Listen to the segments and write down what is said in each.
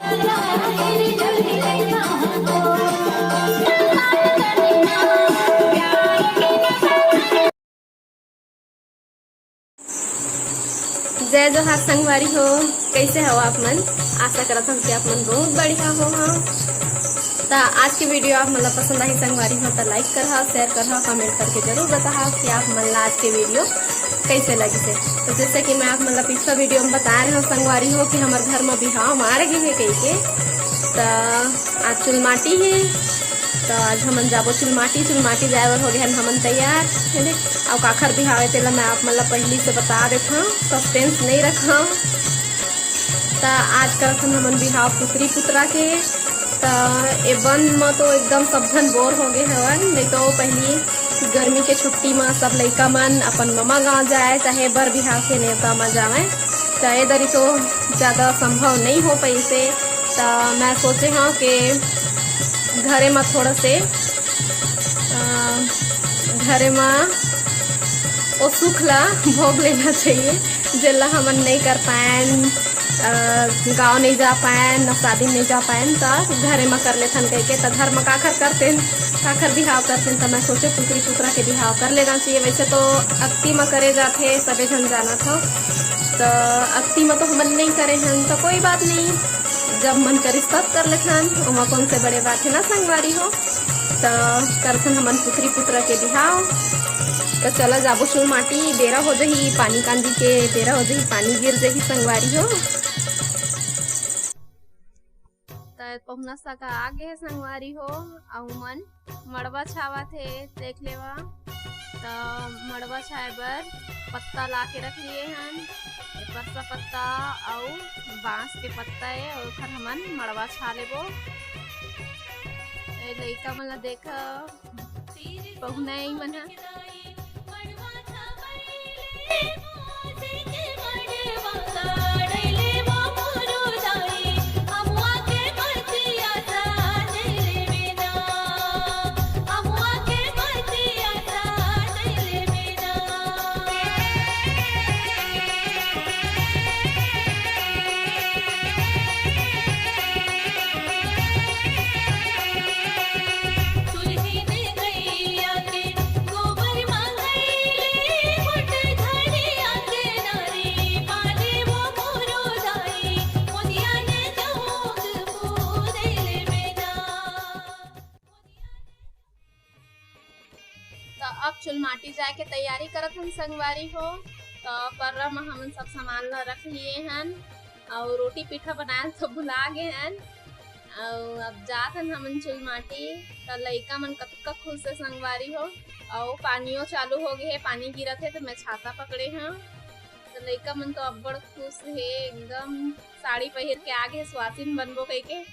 जय जोहार संगवारी हो, कैसे हो आप मन। आशा करत हम कि आप मन बहुत बढ़िया हो। हाँ तो आज की वीडियो आप मतलब पसंद आई संगवारी हो तो लाइक करहा, शेयर करहा, कमेंट करके जरूर बताहा कि आप मन आज की वीडियो कैसे लगी से। तो जैसे कि मैं आप मतलब पिछला वीडियो में बता रहे हो संगवारी हो कि हमारे घर में बिहाव मार गए है कही के। तो आज चुलमाटी है, तो आज हमन जाबो चुलमाटी जाए बर हो गए हमन तैयार है। और काखर बिहावे तेला मैं आप मतलब पहली से बता देता, सस्पेंस नहीं रखा। तो आज करत हमन बिहाव पुत्री पुत्रा के। तो ए बन में तो एकदम सब जन बोर हो गए हवन। नहीं तो पहली गर्मी के छुट्टी में सब लड़का मन अपन मामा गाँव जाए चाहे बर बिहाव के नेता में जाए, चाहे दरी तो ज़्यादा संभव नहीं हो पाई से। तो मैं सोचे हाँ कि घरे में थोड़ा से घरे में वो सुख ला भोग लेना चाहिए, जिला हमन नहीं कर पाए, गाँव नहीं जा पाए, न शादी नहीं जा पाए, तो घरे में कर लेथन कह के। तो घर में काखर करते काखर बिहाव करते। तो मैं सोचे पुत्री पुत्रा के बिहाव कर लेना चाहिए। वैसे तो अक्ति में करे जाते सबे जन जाना था, तो अक्ति में तो हमन नहीं करे हैं, तो कोई बात नहीं, जब मन करिस तब कर लेथन, वहाँ कौन से बड़े बात है ना संगवारी हो। तो करथन हमन पुत्री पुत्रा के बिहाव। तो चला जाबो चुलमाटी, बेरा हो जाही पानी कांदी के, बेरा हो जाही पानी गिर जाही संगवारी हो। पहुना सका आगे है संगवारी हो। और मन मड़वा छावा थे देख लेवा। तो मड़वा छाए बर पत्ता ला के रख लिए हन, परसा पत्ता और बांस के पत्ता है, और फिर हमन मड़वा छा लेबो। लइका मन ला देख पहुना ही मन अब चुलमाटी जाए के तैयारी करत हम संगवारी हो। तो पर्रा में हम सब सामान ला रख लिए हन, और रोटी पीठा बनाए तो भुला गए हन। और अब जात हन हमन चुलमाटी। तो लइका मन कतका खुश से संगवारी हो। और पानियों चालू हो गए है, पानी गिरत है, तो मैं छाता पकड़े हाँ। तो लइका मन तो अब बड़ खुश है, एकदम साड़ी पहन के आगे सुहासिन बनबो कह के।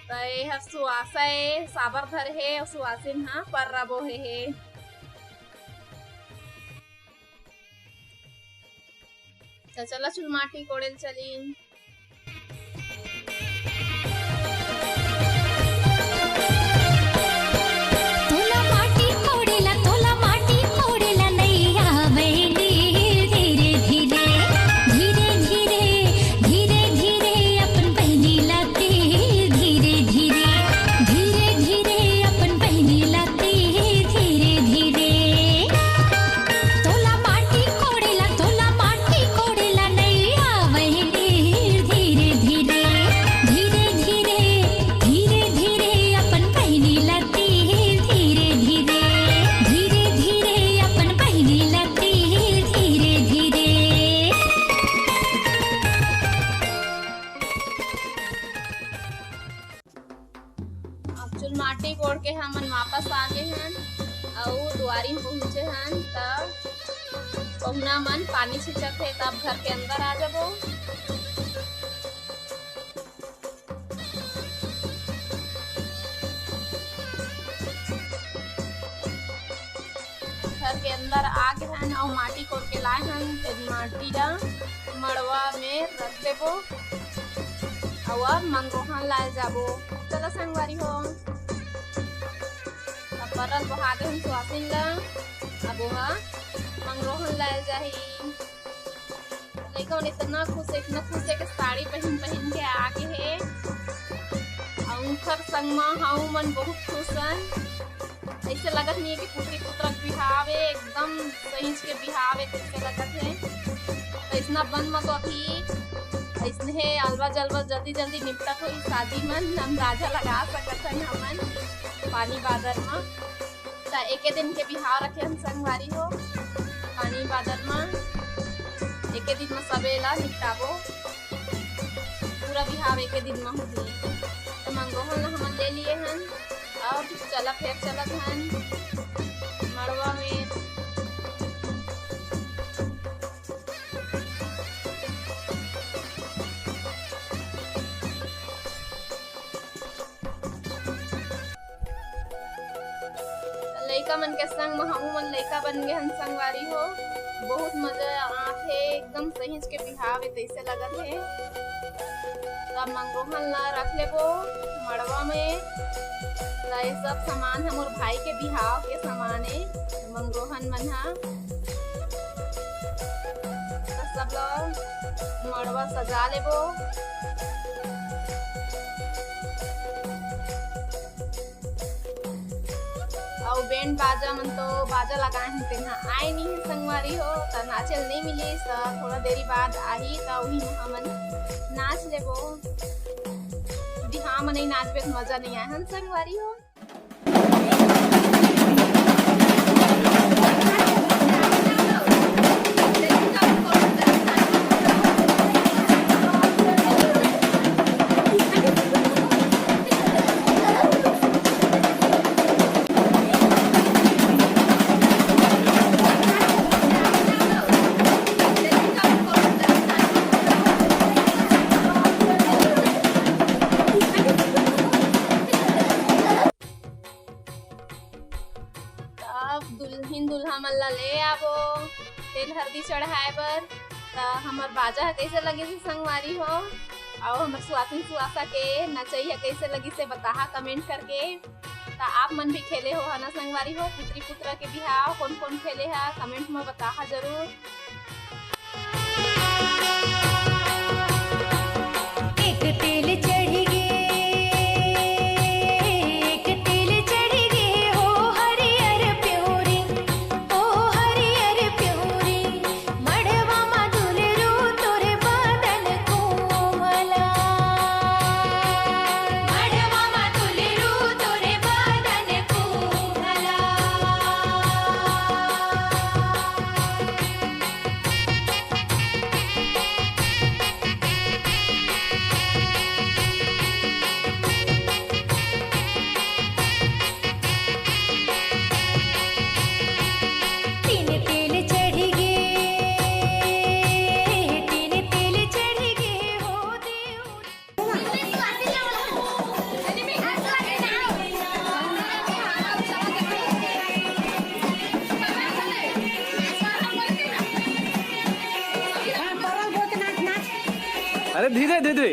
तो यह सुहासा है, साबर धर है, और सुहासिन हाँ पर रबो है। तो चला चुलमाटी कोड़ेल चली। चुलमाटी कोड़ के हमन वापस आ गए हन, और दुआरी में पहुँचे हन। तब पहुना मन पानी छिंचत है, तब घर के अंदर आ जाबो। घर के अंदर आ गए हन और माटी कोड़ के लाए हन। फिर माटी ला मड़वा में रख देबो, और मंगरोहन लाए जाबो। चला संगवारी हो। परल बहा दे हम सुहासिन ला, अब वहाँ मंगरोहन लाए जाही। लड़का मन इतना खुश है कि साड़ी पहन पहन के आगे है और उनकर संग में हाउ मन बहुत खुश हन। ऐसे लगत नहीं है कि पुत्री पुत्र बिहावे एकदम सहीज के बिहावे कैसे लगत है। तो इतना बन में तो अभी ऐसने है अलवा जलवा जल्दी जल्दी निपटत हो शादी मन अंदाजा लगा सकत हन हमन पानी बादल में। तो एक दिन के बिहाव रखे हम संगवारी हो पानी बादल में एक दिन में सबेला निपटाबो पूरा बिहाव एक दिन में होगी। तो मंगोहन ला हमन ले लिए हन और चला फिर चलत हन मड़वा में। लड़का मन के संग में हमू मन लड़का बन गए हन संगवारी हो। बहुत मजा आथे एकदम सही के बिहाव तैसे लगत है। तब मंगोहन ला रख लेबो मड़वा में। ये सब सामान है मोर भाई के बिहाव के सामान है मंगोहन मन हा। सब लोग मड़वा सजा लेबो। और बैंड बाजा मन तो बाजा लगाए हैं तेना आए नहीं है संगवारी हो। तो नाचल नहीं मिली तो थोड़ा देरी बाद आही तो वही हमन नाच लेबो। बिहाव में नहीं नाचबे तो मजा नहीं आए हन संगवारी हो। दुल्हन दुल्हा मन ला ले आबो तेल हल्दी चढ़ाए बर। तो हमर बाजा कैसे लगी से संगवारी हो और हमर सुहासिन सुहासा के नचैया कैसे लगी से बताहा कमेंट करके। तो आप मन भी खेले हो है ना संगवारी हो पुत्री पुत्र के बिहाव कौन कौन खेले है कमेंट में बताहा जरूर। एक तेल चढ़ी अरे धीरे धीरे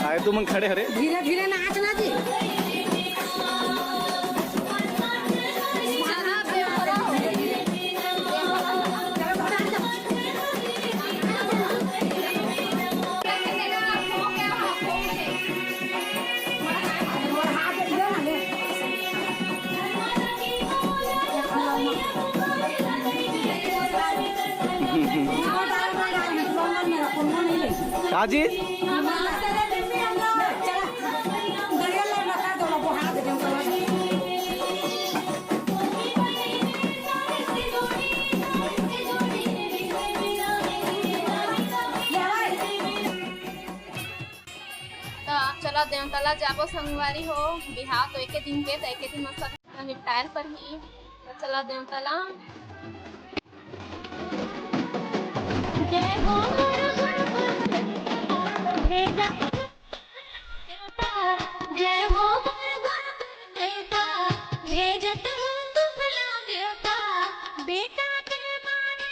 आए तुम खड़े हरे धीरे धीरे नाच ना जी। काजी चला देवतला जाबो संगवारी हो बिहाव तो एक दिन के तो एक दिन मस्त निपटायर पर ही। तो चला देवतला बेटा के मारे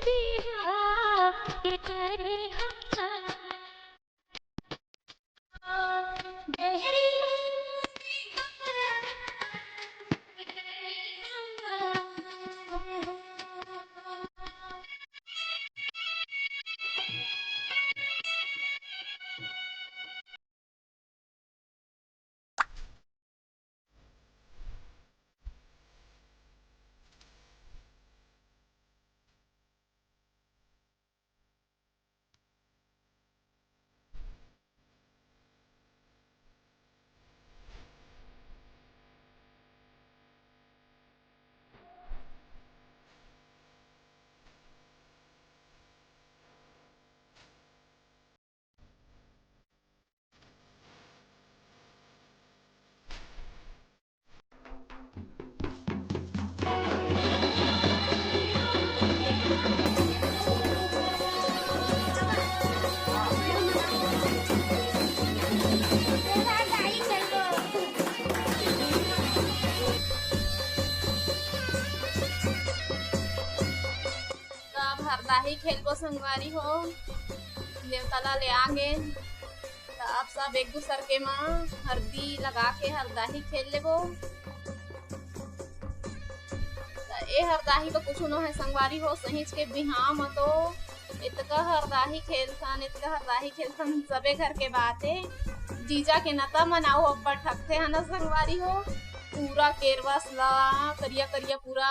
बिहाव के करे हम हरदाही खेलबो संगवारी हो। देवताला ले आगे तो आप सब एक दूसर के माँ हरदी लगा के हरदाही खेल लेबो। ए हरदाही तो कुछ न है संगवारी हो, सहीज के बिहाव में तो इतका हरदाही खेलथन सबे घर के बात है। जीजा के नता मनाओ अब्बा ठकते है ना संगवारी हो। पूरा केरवस ला करिया करिया पूरा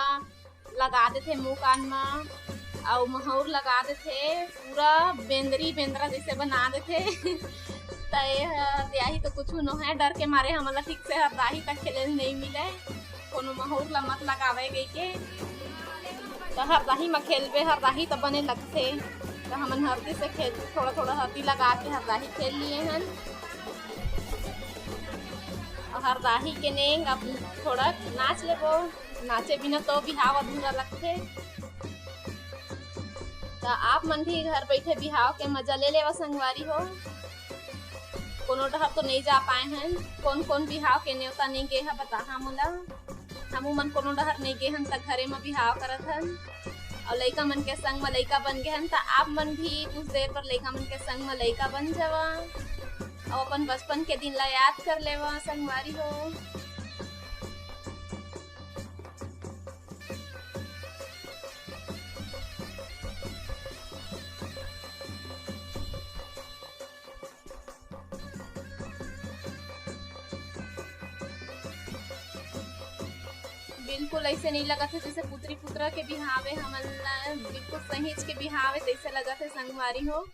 लगा देते मुंह कान में और महौर लगा देते, पूरा बेंद्रा जैसे बना देते। हरदाही तो कुछ न है, डर के मारे हमला ठीक से हरदाही तक खेले नहीं मिले। कोनो महौर ला मत लगावे गई के तो हरदाही में खेलबे, हरदाही तो बने लगते तो हमन हरदी से खेल थोड़ा थोड़ा हरदी लगा के हरदाही खेल लिए हन। और हरदाही के नेंग अब थोड़ा नाच लेबो, नाचे बिना तो बिहाव अधूरा लगते। तो आप मन भी घर बैठे बिहाव के मजा ले लेवा संगवारी हो। कोनो डहर तो नहीं जा पाए हैं, कौन कौन बिहाव के न्योता नहीं गे है बता मोला। हमू मन कोनो डहर नहीं गे हन त घरे में बिहाव करत हन और लइका मन के संग में लइका बन गए हन। त आप मन भी कुछ देर पर लइका मन के संग में लइका बन जावा और अपन बचपन के दिन ला याद कर लेवा संगवारी हो। बिल्कुल ऐसे नहीं लगा था जैसे पुत्री पुत्रा के बिहावे, हमन बिल्कुल सहीज के बिहावे जैसे लगा थे संगवारी हो।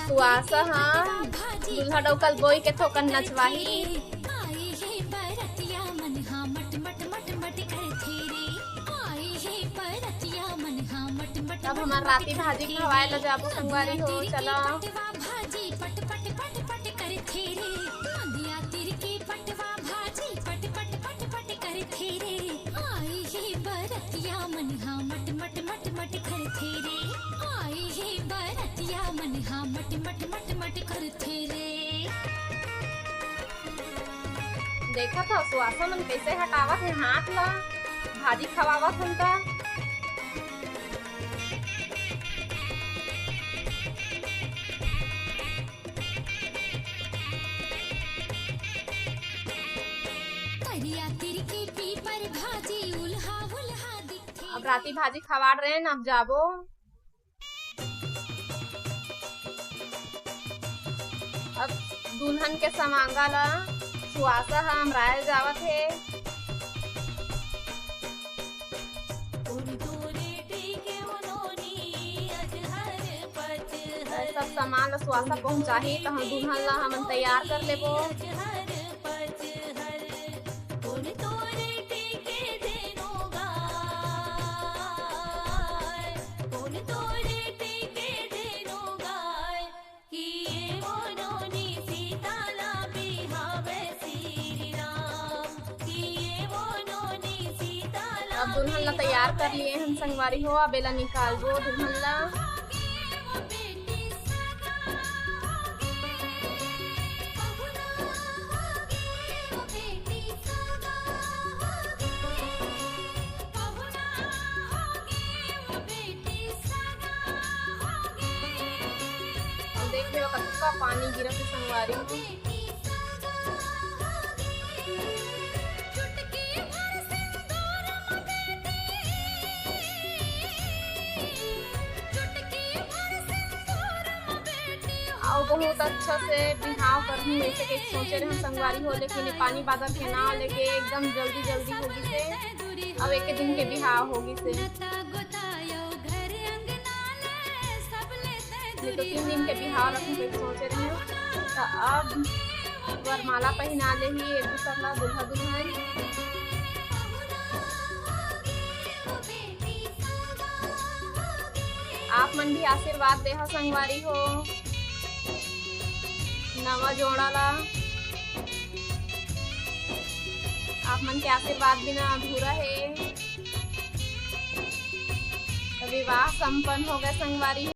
सुआसा हाँ दूल्हा डौकल बोई के थोकन नचवाही। अब हमार राती भाजी खवाए ला जाबो संगवारी हो। चलो बरतिया मन हा मट मट मट मट देखा था सुहासा मन कैसे हटावत है हाथ ला भाजी खवावत हमका। अब राती भाजी खवाड़ रहे हैं, अब जाबो। अब दुल्हन के समांगा ला सुहासा हम राय जावत है। सब सामान ला सुहासा पहुंचाही तो हम दुल्हन ला हम तैयार कर लेबो। अब दुल्हन ला तैयार कर लिए हम संगवारी हो। अब एला निकाल दो दुल्हन ला। देख लो कत्ता पानी गिरा के संगवारी हो। और बहुत अच्छा से बिहाव करनी वैसे के सोचे रहे संगवारी हो, लेकिन पानी बादल के ना लेके एकदम जल्दी जल्दी होगी से अब एक दिन के बिहाव होगी से नहीं तो 3 दिन के बिहाव रखने के सोचे रहे। तो अब वरमाला पहना ले ही एक दूसरा ला दूल्हा दुल्हन। आप मन भी आशीर्वाद दे हो संगवारी हो। नवा जोड़ा ला आप मन के आशीर्वाद बिना अधूरा है। विवाह संपन्न हो गए संगवारी